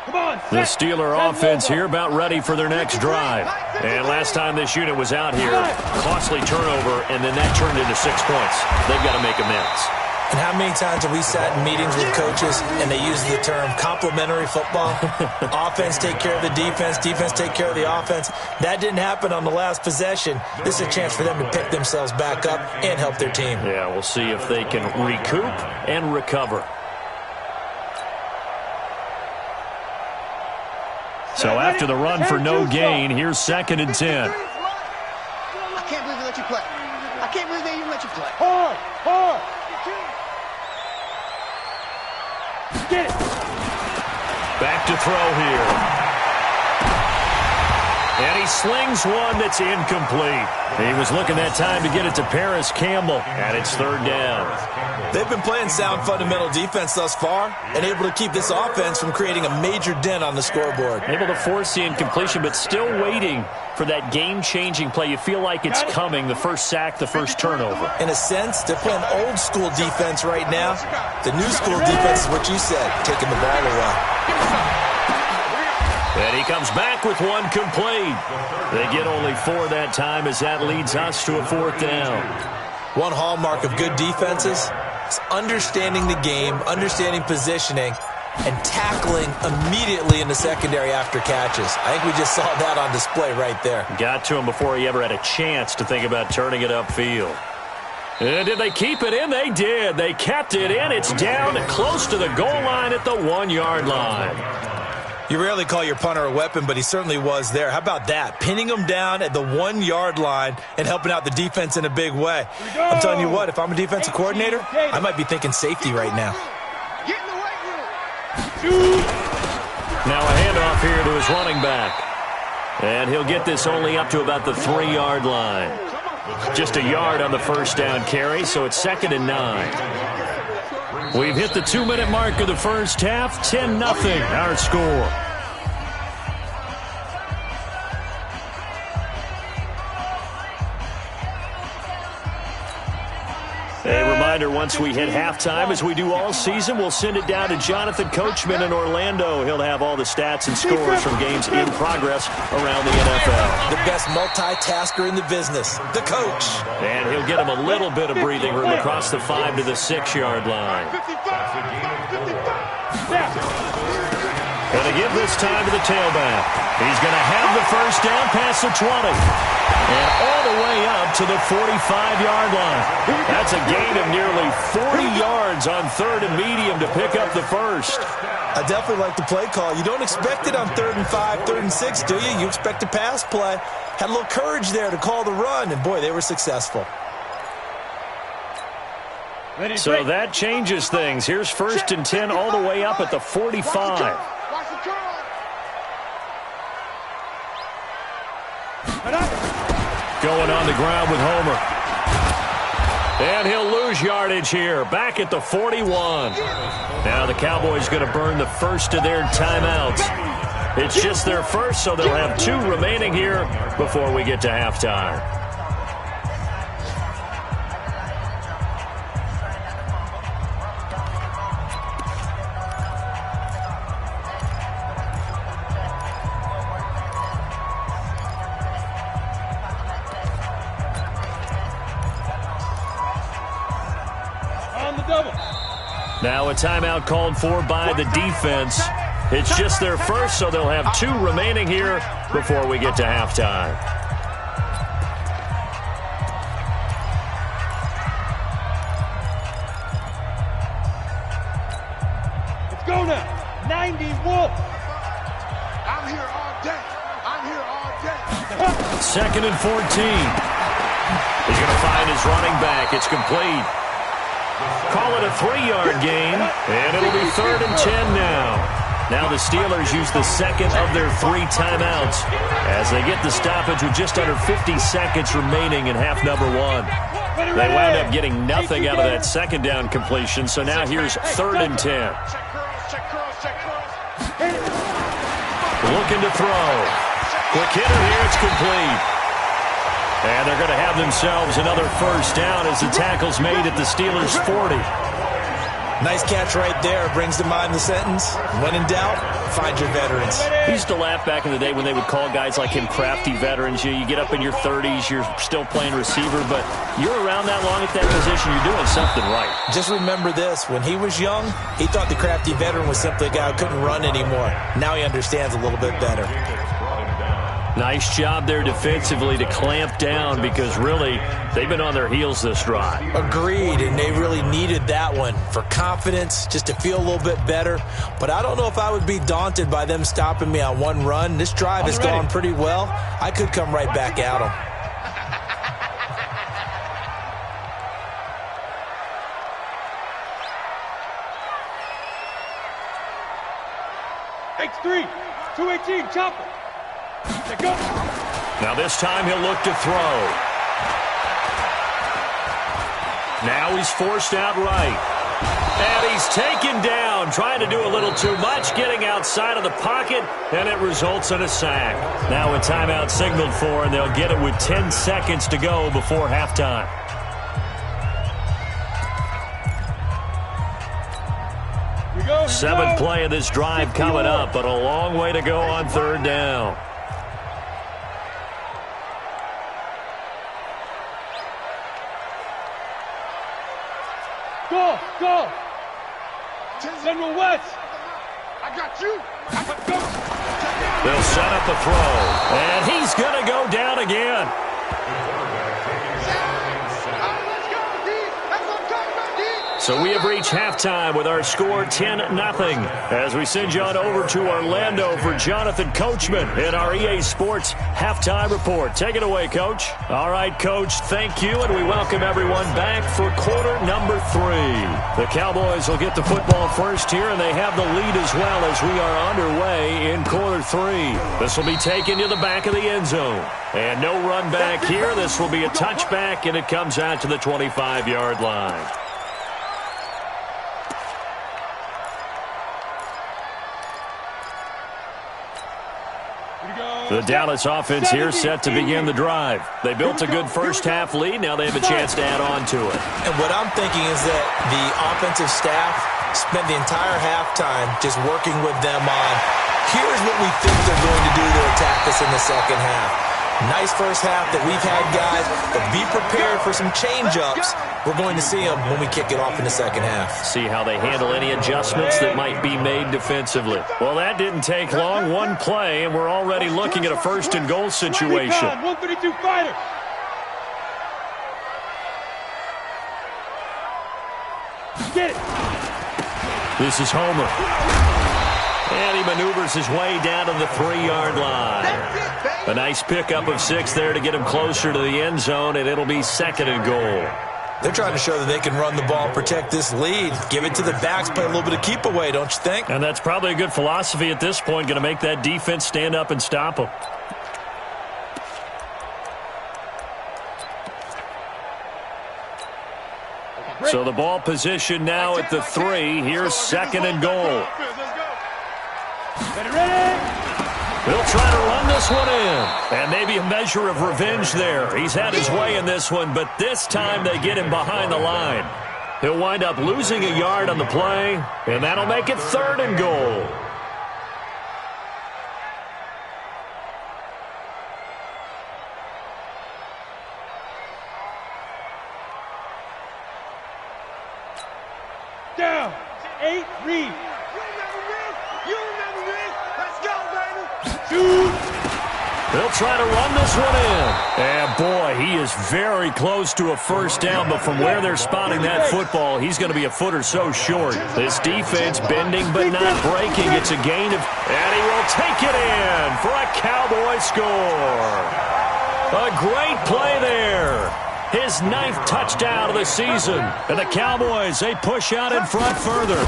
The Steeler offense here about ready for their next drive. And last time this unit was out here, costly turnover, and then that turned into 6 points. They've got to make amends. And how many times have we sat in meetings with coaches and they use the term complementary football? Offense take care of the defense, defense take care of the offense. That didn't happen on the last possession. This is a chance for them to pick themselves back up and help their team. Yeah, we'll see if they can recoup and recover. So after the run for no gain, here's 2nd and 10. I can't believe they let you play. I can't believe they even let you play. Hard. Get it. Back to throw here. And he slings one that's incomplete. He was looking that time to get it to Paris Campbell, and it's 3rd down. They've been playing sound fundamental defense thus far and able to keep this offense from creating a major dent on the scoreboard. Able to force the incompletion, but still waiting for that game-changing play. You feel like it's coming, the first sack, the first turnover. In a sense, they're playing old-school defense right now. The new-school defense is what you said, taking the ball away. And he comes back with one complete. They get only 4 that time as that leads us to a 4th down. One hallmark of good defenses is understanding the game, understanding positioning, and tackling immediately in the secondary after catches. I think we just saw that on display right there. Got to him before he ever had a chance to think about turning it upfield. And did they keep it in? They did. They kept it in. It's down close to the goal line at the 1-yard line. You rarely call your punter a weapon, but he certainly was there. How about that? Pinning him down at the 1-yard line and helping out the defense in a big way. I'm telling you what, if I'm a defensive coordinator, I might be thinking safety right now. Get in the weight room. Now a handoff here to his running back. And he'll get this only up to about the 3-yard line. Just a yard on the first down carry, so it's 2nd and 9. We've hit the 2-minute mark of the first half. 10-0 our score. A reminder, once we hit halftime, as we do all season, we'll send it down to Jonathan Coachman in Orlando. He'll have all the stats and scores from games in progress around the NFL. The best multitasker in the business, the coach. And he'll get him a little bit of breathing room across the 5 to the 6-yard line. Going to give this time to the tailback. He's going to have the first down past the 20. And all the way up to the 45-yard line. That's a gain of nearly 40 yards on 3rd and medium to pick up the first. I definitely like the play call. You don't expect it on 3rd and 5, 3rd and 6, do you? You expect a pass play. Had a little courage there to call the run, and boy, they were successful. So that changes things. Here's 1st and 10 all the way up at the 45. Going on the ground with Homer. And he'll lose yardage here. Back at the 41. Now the Cowboys going to burn the first of their timeouts. It's just their first, so they'll have 2 remaining here before we get to halftime. Now a timeout called for by the defense. It's just their first, so they'll have 2 remaining here before we get to halftime. Let's go now. 90 Wolf. I'm here all day. I'm here all day. 2nd and 14. He's going to find his running back. It's complete. Call it a 3-yard gain, and it'll be 3rd and 10 now. Now the Steelers use the second of their 3 timeouts as they get the stoppage with just under 50 seconds remaining in half number 1. They wound up getting nothing out of that second down completion, so now here's 3rd and 10. Looking to throw. Quick hitter here, it's complete. And they're going to have themselves another first down as the tackle's made at the Steelers' 40. Nice catch right there. Brings to mind the sentence, when in doubt, find your veterans. We used to laugh back in the day when they would call guys like him crafty veterans. You get up in your 30s, you're still playing receiver, but you're around that long at that position, you're doing something right. Just remember this. When he was young, he thought the crafty veteran was simply a guy who couldn't run anymore. Now he understands a little bit better. Nice job there defensively to clamp down because really they've been on their heels this drive. Agreed, and they really needed that one for confidence, just to feel a little bit better. But I don't know if I would be daunted by them stopping me on one run. This drive has gone pretty well. I could come right back at them. X3, 218, chopper. Go. Now this time he'll look to throw. Now he's forced out right. And he's taken down, trying to do a little too much, getting outside of the pocket, and it results in a sack. Now a timeout signaled for, and they'll get it with 10 seconds to go before halftime. Seventh play of this drive coming up, but a long way to go on third down. Go! General West! I got you! They'll set up a throw, and he's going to go down again. So we have reached halftime with our score 10-0 as we send you on over to Orlando for Jonathan Coachman in our EA Sports Halftime Report. Take it away, Coach. All right, Coach, thank you, and we welcome everyone back for quarter number 3. The Cowboys will get the football first here, and they have the lead as well as we are underway in quarter 3. This will be taken to the back of the end zone. And no run back here. This will be a touchback, and it comes out to the 25-yard line. The Dallas offense here set to begin the drive. They built a good first-half lead. Now they have a chance to add on to it. And what I'm thinking is that the offensive staff spent the entire halftime just working with them on, here's what we think they're going to do to attack us in the second half. Nice first half that we've had, guys, but be prepared for some change-ups. We're going to see them when we kick it off in the second half. See how they handle any adjustments that might be made defensively. Well, that didn't take long. One play, and we're already looking at a first-and-goal situation. 132 fighter. Get it. This is Homer. And he maneuvers his way down to the 3-yard line. A nice pickup of 6 there to get him closer to the end zone, and it'll be 2nd and goal. They're trying to show that they can run the ball, protect this lead, give it to the backs, play a little bit of keep away, don't you think? And that's probably a good philosophy at this point, going to make that defense stand up and stop them. So the ball position now at the 3. Here's 2nd and goal. He'll try to run this one in. And maybe a measure of revenge there. He's had his way in this one, but this time they get him behind the line. He'll wind up losing a yard on the play, and that'll make it 3rd and goal. Down. 8, read. They'll try to run this one in. And, boy, he is very close to a first down, but from where they're spotting that football, he's going to be a foot or so short. This defense bending but not breaking. It's a gain of, and he will take it in for a Cowboy score. A great play there. His 9th touchdown of the season. And the Cowboys, they push out in front further.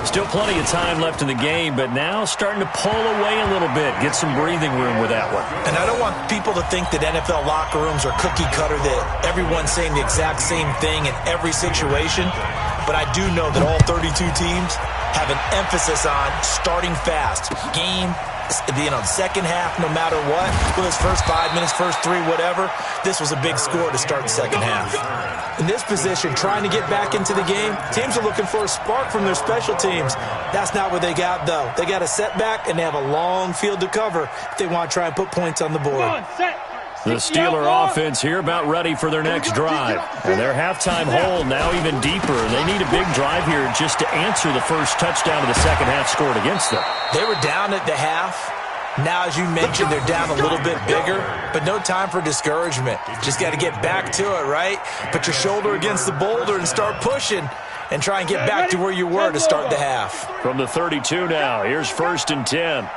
Still plenty of time left in the game, but now starting to pull away a little bit. Get some breathing room with that one. And I don't want people to think that NFL locker rooms are cookie cutter, that everyone's saying the exact same thing in every situation. But I do know that all 32 teams have an emphasis on starting fast. Game, second half, no matter what. Whether it's first 5 minutes, first 3, whatever. This was a big score to start the second half. In this position, trying to get back into the game, teams are looking for a spark from their special teams. That's not what they got, though. They got a setback, and they have a long field to cover if they want to try and put points on the board. The Steeler offense here about ready for their next drive. And their halftime hole now even deeper. They need a big drive here just to answer the first touchdown of the second half scored against them. They were down at the half. Now, as you mentioned, they're down a little bit bigger, but no time for discouragement. Just got to get back to it, right? Put your shoulder against the boulder and start pushing and try and get back to where you were to start the half. From the 32 now, here's 1st and 10.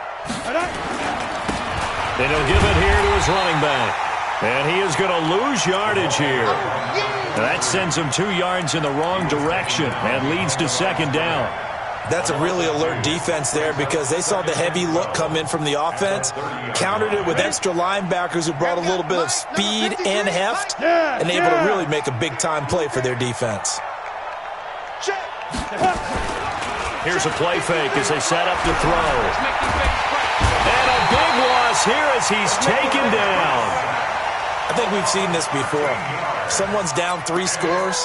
And he'll give it here to his running back. And he is going to lose yardage here. Now that sends him 2 yards in the wrong direction and leads to 2nd down. That's a really alert defense there because they saw the heavy look come in from the offense, countered it with extra linebackers who brought a little bit of speed and heft, and able to really make a big-time play for their defense. Here's a play fake as they set up to throw. And a big loss here as he's taken down. I think we've seen this before. Someone's down 3 scores.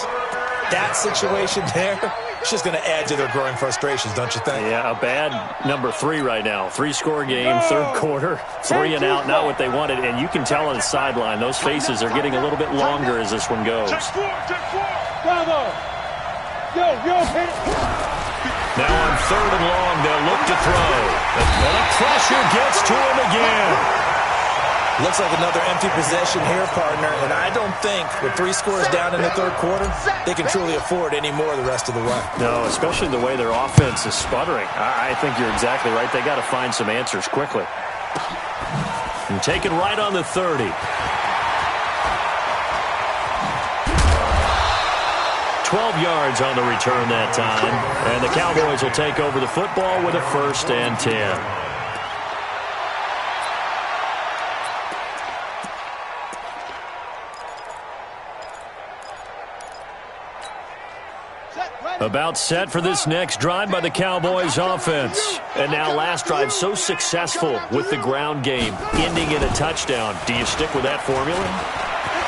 That situation there, it's just going to add to their growing frustrations, don't you think? Yeah, a bad number 3 right now. 3-score game, 3rd quarter, 3 and out, not what they wanted. And you can tell on the sideline, those faces are getting a little bit longer as this one goes. Bravo! Yo, hit it! Now on 3rd and long, they'll look to throw. And the pressure gets to him again. Looks like another empty possession here, partner, and I don't think with 3 scores down in the 3rd quarter, they can truly afford any more the rest of the way. No, especially the way their offense is sputtering. I think you're exactly right. They got to find some answers quickly. And taken right on the 30. 12 yards on the return that time, and the Cowboys will take over the football with a 1st and 10. About set for this next drive by the Cowboys offense. And now last drive so successful with the ground game, ending in a touchdown. Do you stick with that formula?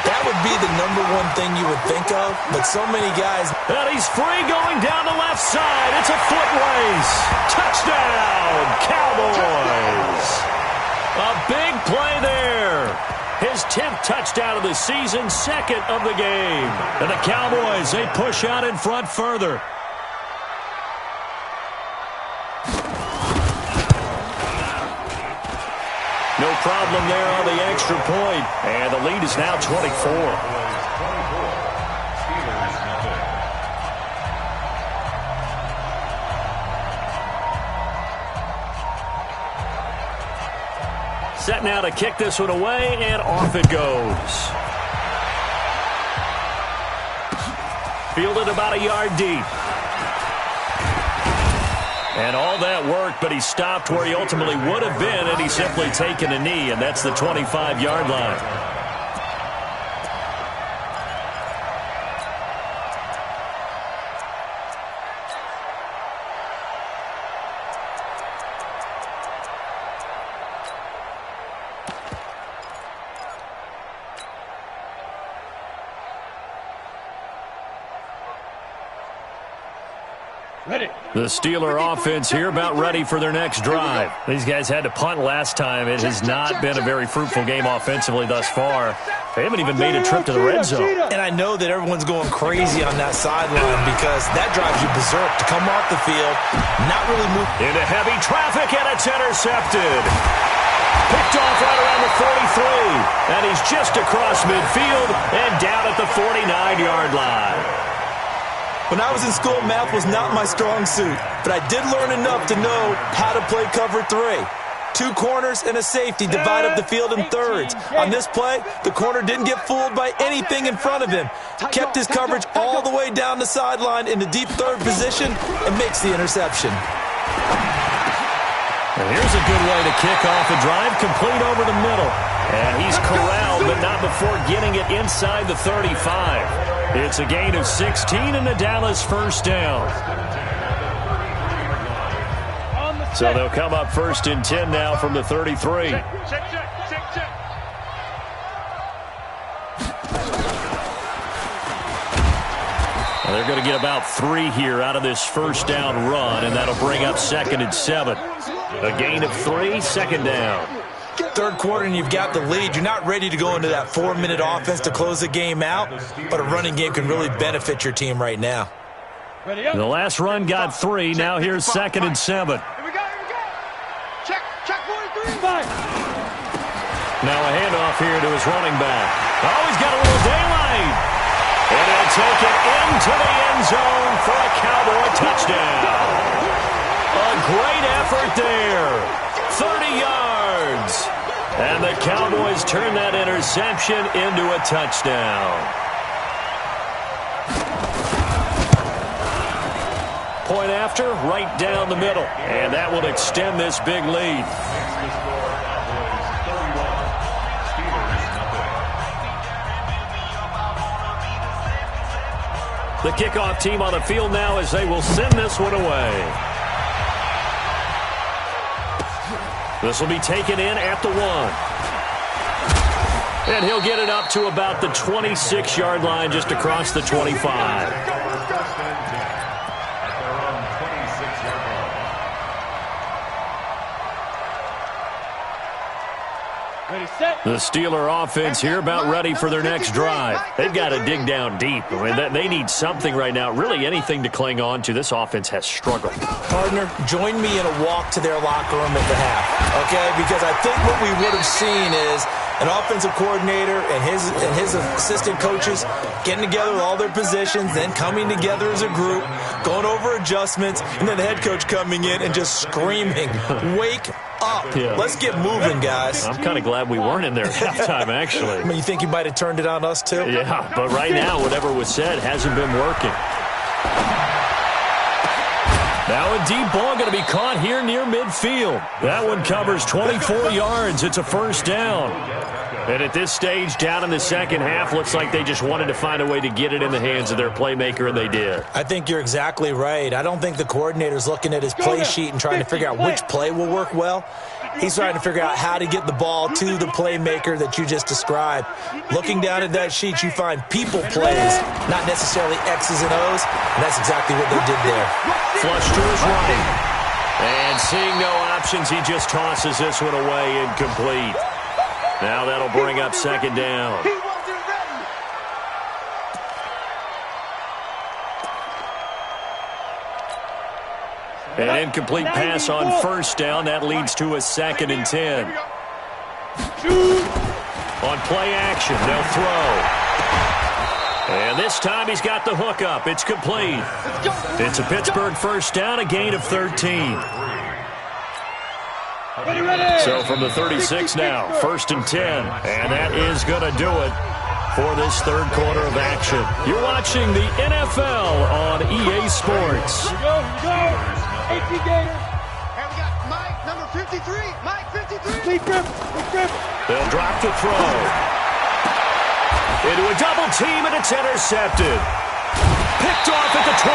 That would be the #1 thing you would think of, but so many guys. And he's free going down the left side. It's a foot race. Touchdown, Cowboys. A big play there. His 10th touchdown of the season, 2nd of the game. And the Cowboys, they push out in front further. No problem there on the extra point. And the lead is now 24. Set now to kick this one away, and off it goes. Fielded about a yard deep. And all that worked, but he stopped where he ultimately would have been, and he's simply taken a knee, and that's the 25-yard line. The Steeler offense here about ready for their next drive. These guys had to punt last time. It has not been a very fruitful game offensively thus far. They haven't even made a trip to the red zone. And I know that everyone's going crazy on that sideline because that drives you berserk to come off the field, not really move. Into heavy traffic, and it's intercepted. Picked off right around the 43. And he's just across midfield and down at the 49-yard line. When I was in school, math was not my strong suit, but I did learn enough to know how to play cover 3. 2 corners and a safety divide up the field in thirds. On this play, the corner didn't get fooled by anything in front of him. Kept his coverage all the way down the sideline in the deep 3rd position and makes the interception. And here's a good way to kick off a drive, complete over the middle. And he's corralled, but not before getting it inside the 35. It's a gain of 16 and a Dallas 1st down. So they'll come up 1st and 10 now from the 33. They're going to get about 3 here out of this first down run, and that'll bring up 2nd and 7. A gain of 3, 2nd down. Third quarter and you've got the lead. You're not ready to go into that 4-minute offense to close the game out, but a running game can really benefit your team right now. The last run got 3. Now here's 2nd and 7. Here we go. Check 43. Now a handoff here to his running back. Oh, he's got a little daylight. And he'll take it into the end zone for a Cowboy touchdown. A great effort there. 30 yards. And the Cowboys turn that interception into a touchdown. Point after, right down the middle. And that will extend this big lead. The kickoff team on the field now as they will send this one away. This will be taken in at the 1. And he'll get it up to about the 26-yard line just across the 25. The Steeler offense here about ready for their next drive. They've got to dig down deep. I mean, they need something right now, really anything to cling on to. This offense has struggled. Partner, join me in a walk to their locker room at the half, okay? Because I think what we would have seen is an offensive coordinator and his assistant coaches getting together with all their positions, then coming together as a group, going over adjustments, and then the head coach coming in and just screaming, wake up. Yeah. Let's get moving, guys. I'm kind of glad we weren't in there at halftime, actually. I mean, you think you might have turned it on us, too? Yeah, but right now, whatever was said hasn't been working. Now a deep ball going to be caught here near midfield. That one covers 24 yards. It's a first down. And at this stage, down in the second half, looks like they just wanted to find a way to get it in the hands of their playmaker, and they did. I think you're exactly right. I don't think the coordinator's looking at his play sheet and trying to figure out which play will work well. He's trying to figure out how to get the ball to the playmaker that you just described. Looking down at that sheet, you find people plays, not necessarily X's and O's, and that's exactly what they did there. Flush to his right. And seeing no options, he just tosses this one away, incomplete. Now that'll bring up 2nd down. An incomplete pass on first down. That leads to a 2nd and 10. On play action, they'll throw. And this time he's got the hook up. It's complete. It's a Pittsburgh first down, a gain of 13. So from the 36 now, 1st and 10. And that is going to do it for this third quarter of action. You're watching the NFL on EA Sports. Here we go. 18 Gators. And we got Mike, number 53. Mike, 53. Big grip. They'll drop the throw. Into a double team, and it's intercepted. Picked off at the 24.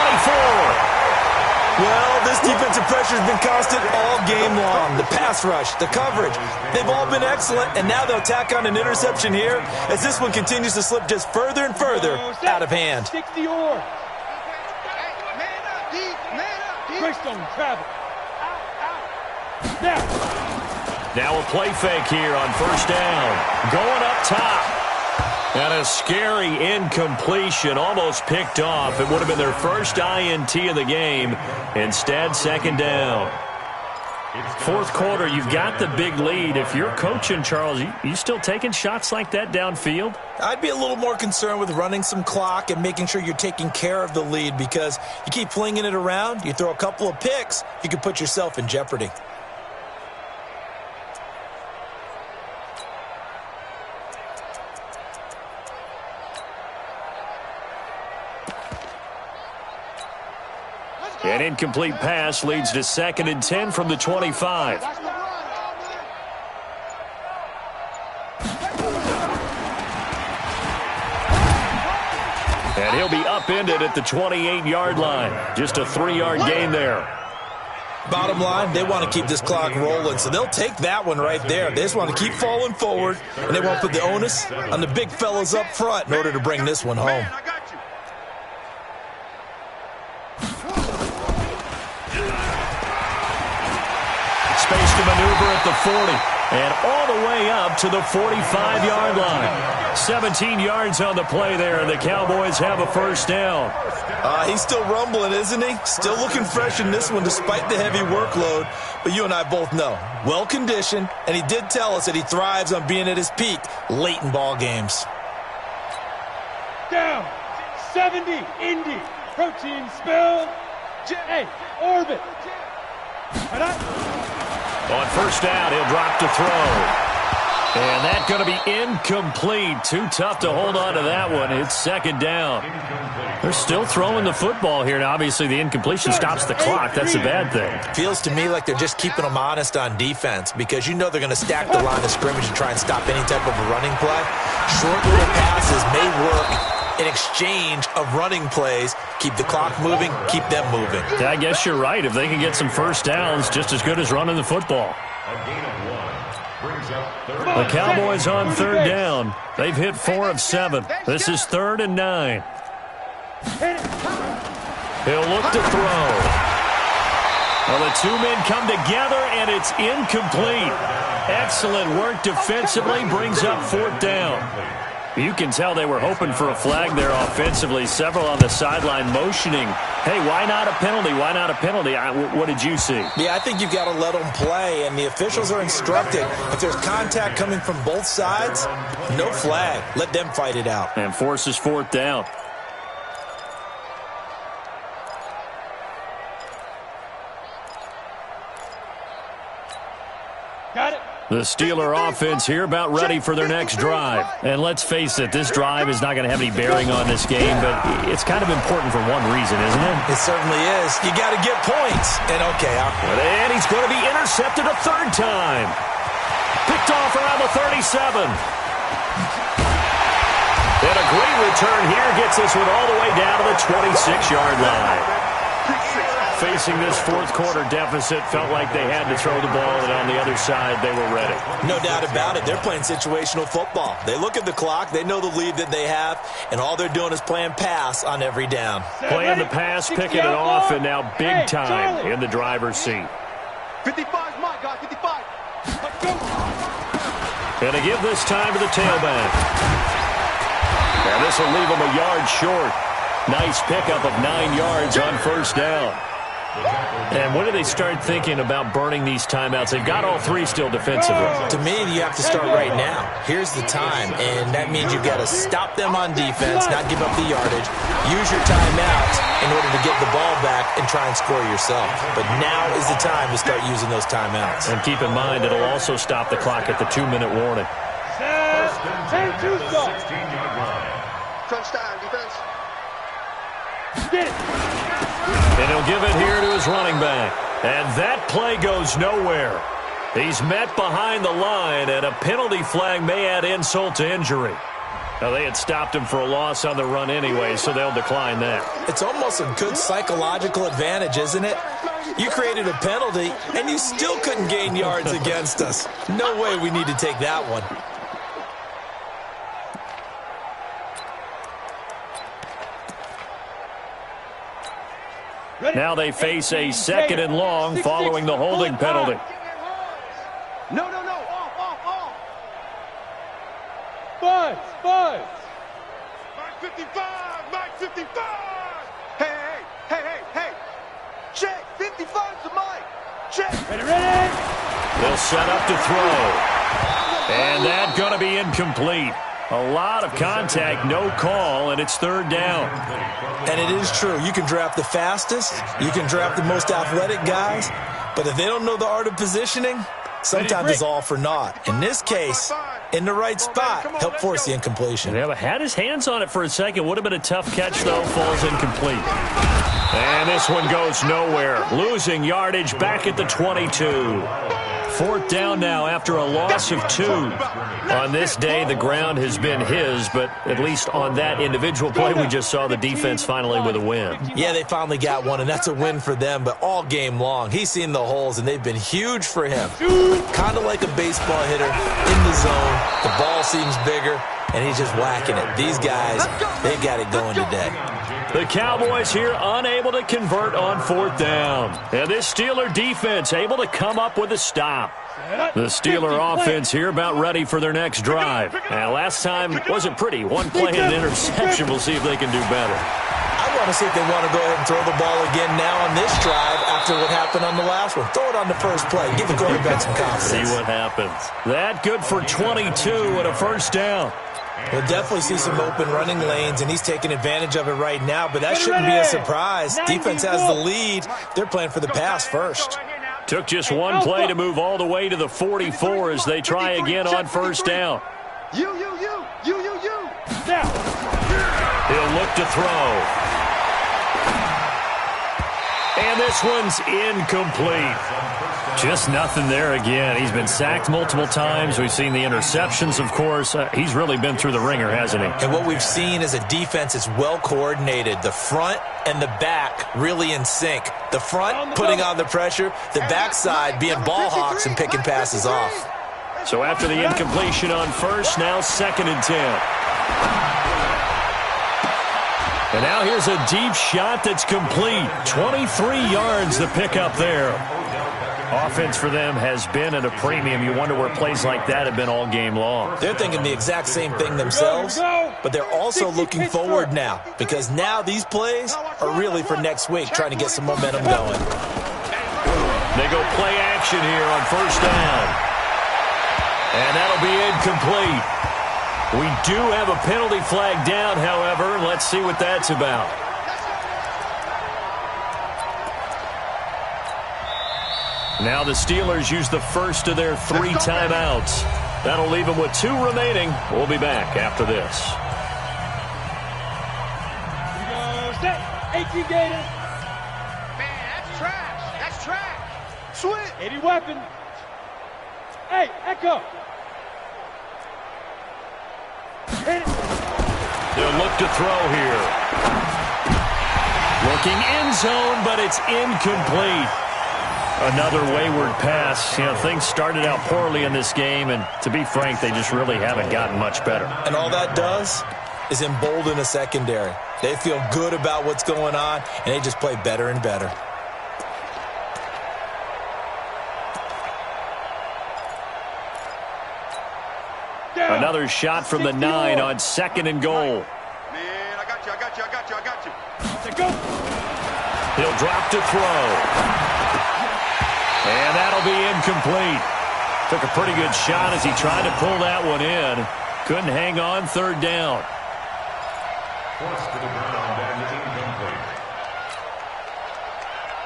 Well, this defensive pressure has been constant all game long. The pass rush, the coverage, they've all been excellent, and now they'll tack on an interception here as this one continues to slip just further and further out of hand. 60 or. Hey, man up, deep. Greystone, travel. Out. Now a play fake here on first down. Going up top. And a scary incompletion, almost picked off. It would have been their first INT of the game. Instead, 2nd down. Fourth quarter, you've got the big lead. If you're coaching, Charles, you still taking shots like that downfield? I'd be a little more concerned with running some clock and making sure you're taking care of the lead, because you keep flinging it around, you throw a couple of picks, you can put yourself in jeopardy. An incomplete pass leads to 2nd and 10 from the 25. And he'll be upended at the 28-yard line. Just a 3-yard gain there. Bottom line, they want to keep this clock rolling, so they'll take that one right there. They just want to keep falling forward, and they won't put the onus on the big fellas up front in order to bring this one home. over at the 40 and all the way up to the 45-yard line. 17 yards on the play there, and the Cowboys have a first down. He's still rumbling, isn't he? Still looking fresh in this one despite the heavy workload. But you and I both know, well-conditioned, and he did tell us that he thrives on being at his peak late in ball games. Down. 70. Indy. Protein spill. Hey, orbit. On first down, he'll drop to throw. And that's going to be incomplete. Too tough to hold on to that one. It's second down. They're still throwing the football here. Now, obviously, the incompletion stops the clock. That's a bad thing. Feels to me like they're just keeping them honest on defense because you know they're going to stack the line of scrimmage and try and stop any type of a running play. Short little passes may work in exchange of running plays. Keep the clock moving, keep them moving. I guess you're right. If they can get some first downs, just as good as running the football. The Cowboys on third down. They've hit 4 of 7. This is 3rd and 9. He'll look to throw. Well, the two men come together, and it's incomplete. Excellent work defensively, brings up 4th down. You can tell they were hoping for a flag there offensively. Several on the sideline motioning, hey, why not a penalty? Why not a penalty? What did you see? Yeah, I think you've got to let them play, and the officials are instructed. If there's contact coming from both sides, no flag. Let them fight it out. And forces 4th down. Got it. The Steeler offense here about ready for their next drive. And let's face it, this drive is not going to have any bearing on this game, but it's kind of important for one reason, isn't it? It certainly is. You got to get points. And, okay, and he's going to be intercepted a 3rd time. Picked off around the 37. And a great return here gets this one all the way down to the 26-yard line. Facing this 4th quarter deficit, felt like they had to throw the ball, and on the other side, they were ready. No doubt about it. They're playing situational football. They look at the clock, they know the lead that they have, and all they're doing is playing pass on every down. Playing the pass, picking it off, and now big time in the driver's seat. 55 is my guy, 55. Let's go. And to give this time to the tailback. Now this will leave him a yard short. Nice pickup of 9 yards on first down. And when do they start thinking about burning these timeouts? They've got all 3 still defensively. To me, you have to start right now. Here's the time, and that means you've got to stop them on defense, not give up the yardage, use your timeouts in order to get the ball back and try and score yourself. But now is the time to start using those timeouts. And keep in mind, it'll also stop the clock at the 2-minute warning. Crunch time, defense. Get it. And he'll give it here to his running back. And that play goes nowhere. He's met behind the line, and a penalty flag may add insult to injury. Now, they had stopped him for a loss on the run anyway, so they'll decline that. It's almost a good psychological advantage, isn't it? You created a penalty, and you still couldn't gain yards against us. No way we need to take that one. Now they face a 2nd and long following the holding penalty. No. Off. Buzz. Mike 55. Hey. Check, 55's the mic. Check. Ready. They'll set up to throw. And that's going to be incomplete. A lot of contact, no call, and it's 3rd down. And it is true. You can draft the fastest. You can draft the most athletic guys. But if they don't know the art of positioning, sometimes it's all for naught. In this case, in the right spot, help force the incompletion. Yeah, but had his hands on it for a second. Would have been a tough catch, though. Falls incomplete. And this one goes nowhere. Losing yardage back at the 22. 4th down now after a loss of 2. On this day, the ground has been his, but at least on that individual play, we just saw the defense finally with a win. Yeah, they finally got one, and that's a win for them, but all game long, he's seen the holes, and they've been huge for him. Kind of like a baseball hitter in the zone. The ball seems bigger, and he's just whacking it. These guys, they got it going today. The Cowboys here unable to convert on fourth down. And this Steeler defense able to come up with a stop. The Steeler offense here about ready for their next drive. And last time wasn't pretty. One play and an interception. We'll see if they can do better. I want to see if they want to go ahead and throw the ball again now on this drive after what happened on the last one. Throw it on the first play. Give the quarterback some confidence. See what happens. That good for 22 and a first down. We'll definitely see some open running lanes, and he's taking advantage of it right now, but that shouldn't be a surprise. Defense has the lead. They're playing for the pass first. Took just one play to move all the way to the 44 as they try again on first down. You. Now. He'll look to throw. And this one's incomplete. Just nothing there again. He's been sacked multiple times. We've seen the interceptions, of course. He's really been through the ringer, hasn't he? And what we've seen is a defense that's well coordinated. The front and the back really in sync. The front putting on the pressure. The backside being ball hawks and picking passes off. So after the incompletion on first, now 2nd and 10. And now here's a deep shot that's complete. 23 yards the pickup there. Offense for them has been at a premium. You wonder where plays like that have been all game long. They're thinking the exact same thing themselves, but they're also looking forward now because now these plays are really for next week, trying to get some momentum going. They go play action here on first down. And that'll be incomplete. We do have a penalty flag down, however. Let's see what that's about. Now the Steelers use the first of their 3 timeouts. That'll leave them with 2 remaining. We'll be back after this. We go set. 18 Gators. Man, that's trash. That's trash. Switch. 80 weapon. Hey, Echo. Hit it. They'll look to throw here. Looking end zone, but it's incomplete. Another wayward pass. You know, things started out poorly in this game, and to be frank, they just really haven't gotten much better. And all that does is embolden a secondary. They feel good about what's going on, and they just play better and better. Another shot from the 9 on 2nd and goal. Man, I got you. Let's go. He'll drop to throw. And that'll be incomplete. Took a pretty good shot as he tried to pull that one in. Couldn't hang on, 3rd down. Forced to the ground and incomplete.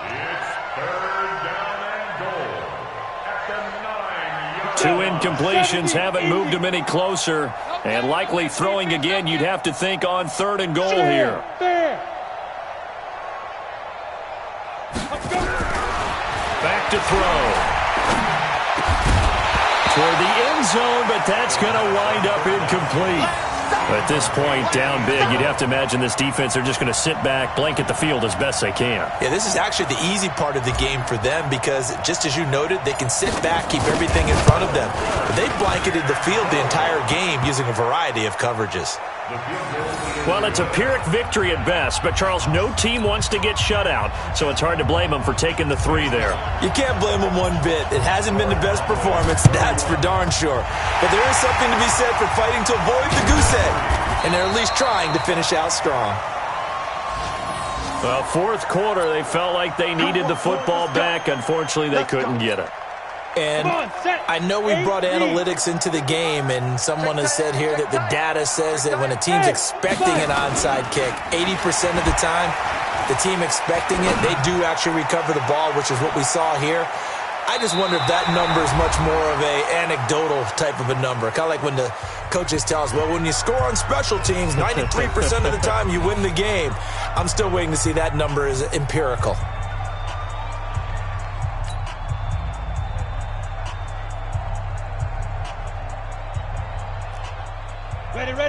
It's 3rd down and goal at the 9-yard line. 2 incompletions haven't moved him any closer. And likely throwing again, you'd have to think on 3rd and goal here. Back to throw. Toward the end zone, but that's going to wind up incomplete. At this point, down big, you'd have to imagine this defense, they're just going to sit back, blanket the field as best they can. Yeah, this is actually the easy part of the game for them because, just as you noted, they can sit back, keep everything in front of them. But they've blanketed the field the entire game using a variety of coverages. Well, it's a Pyrrhic victory at best, but, Charles, no team wants to get shut out, so it's hard to blame them for taking the 3 there. You can't blame them one bit. It hasn't been the best performance, that's for darn sure. But there is something to be said for fighting to avoid the goose egg, and they're at least trying to finish out strong. Well, 4th quarter, they felt like they needed the football back. Unfortunately, they couldn't get it. And I know we brought analytics into the game, and someone has said here that the data says that when a team's expecting an onside kick, 80% of the time, the team expecting it, they do actually recover the ball, which is what we saw here. I just wonder if that number is much more of a anecdotal type of a number. Kind of like when the coaches tell us, well, when you score on special teams, 93% of the time you win the game. I'm still waiting to see that number is empirical.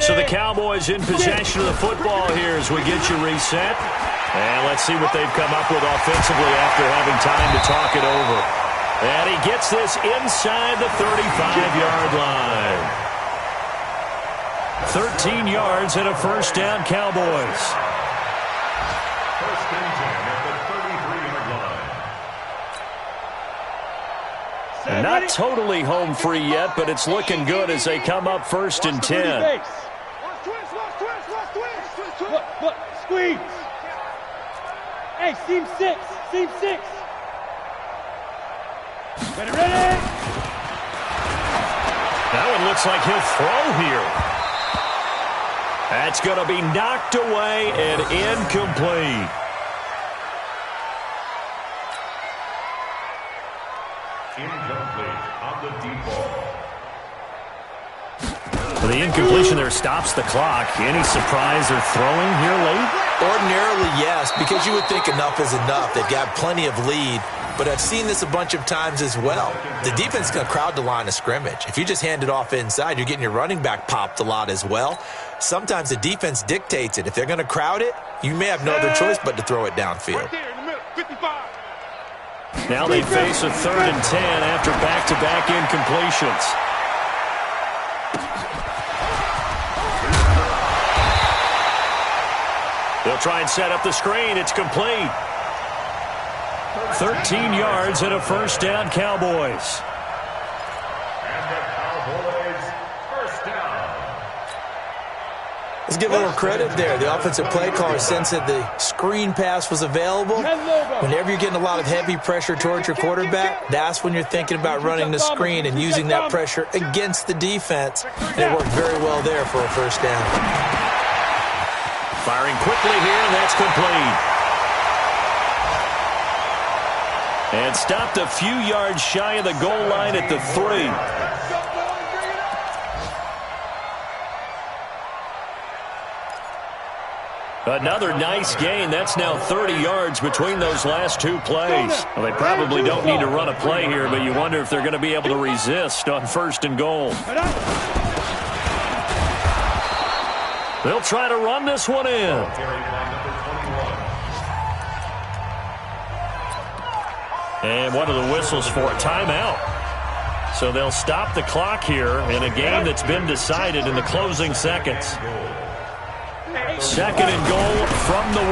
So the Cowboys in possession of the football here as we get you reset. And let's see what they've come up with offensively after having time to talk it over. And he gets this inside the 35-yard line. 13 yards and a first down, Cowboys. Not totally home free yet, but it's looking good as they come up 1st and 10. Look, squeeze. Hey, seam 6. Ready. That one looks like he'll throw here. That's going to be knocked away and incomplete. Incomplete on the deep ball. Well, the incompletion there stops the clock. Any surprise or throwing here late? Ordinarily, yes, because you would think enough is enough. They've got plenty of lead, but I've seen this a bunch of times as well. The defense is going to crowd the line of scrimmage. If you just hand it off inside, you're getting your running back popped a lot as well. Sometimes the defense dictates it. If they're going to crowd it, you may have no other choice but to throw it downfield. Right there in the middle, 55. Now they face a 3rd and 10 after back-to-back incompletions. They'll try and set up the screen. It's complete. 13 yards and a 1st down, Cowboys. And the Cowboys, 1st down. Let's give a little credit there. The offensive play caller sensed that the screen pass was available. Whenever you're getting a lot of heavy pressure towards your quarterback, that's when you're thinking about running the screen and using that pressure against the defense. And it worked very well there for a 1st down. Firing quickly here, and that's complete. And stopped a few yards shy of the goal line at the 3. Another nice gain. That's now 30 yards between those last 2 plays. Well, they probably don't need to run a play here, but you wonder if they're going to be able to resist on 1st and goal. They'll try to run this one in. And one of the whistles for a timeout. So they'll stop the clock here in a game that's been decided in the closing seconds. 2nd and goal from the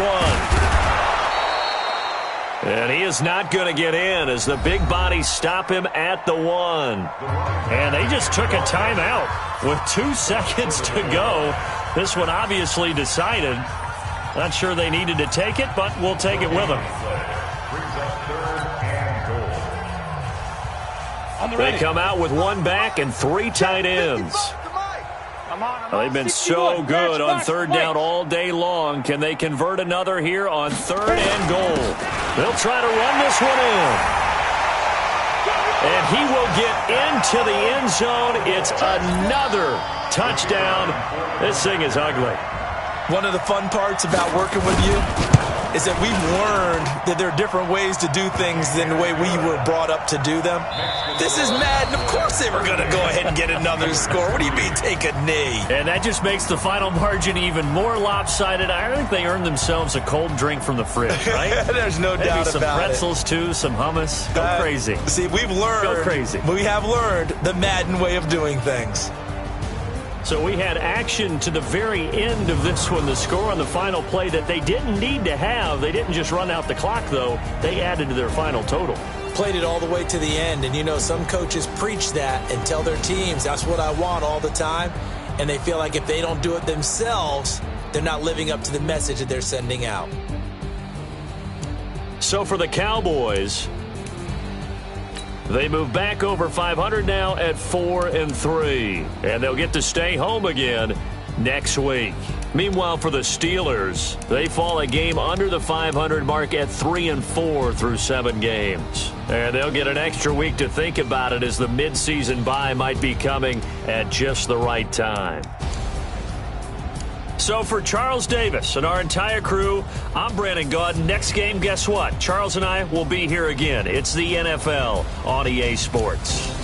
1. And he is not going to get in as the big bodies stop him at the 1. And they just took a timeout with 2 seconds to go. This one obviously decided. Not sure they needed to take it, but we'll take it with them. They come out with 1 back and 3 tight ends. Well, they've been so good on 3rd down all day long. Can they convert another here on 3rd and goal? They'll try to run this one in. And he will get into the end zone. It's another touchdown. This thing is ugly. One of the fun parts about working with you is that we've learned that there are different ways to do things than the way we were brought up to do them. This is Madden. Of course they were going to go ahead and get another score. What do you mean take a knee? And that just makes the final margin even more lopsided. I think they earned themselves a cold drink from the fridge, right? There's no Maybe doubt some about pretzels, too, some hummus. Go crazy. See, we've learned. Go crazy. We have learned the Madden way of doing things. So we had action to the very end of this one, the score on the final play that they didn't need to have. They didn't just run out the clock, though. They added to their final total. Played it all the way to the end, and you know some coaches preach that and tell their teams that's what I want all the time, and they feel like if they don't do it themselves, they're not living up to the message that they're sending out. So for the Cowboys, they move back over 500 now at 4-3, and they'll get to stay home again next week. Meanwhile, for the Steelers, they fall a game under the 500 mark at 3-4 through 7 games. And they'll get an extra week to think about it as the midseason bye might be coming at just the right time. So for Charles Davis and our entire crew, I'm Brandon Gaud. Next game, guess what? Charles and I will be here again. It's the NFL on EA Sports.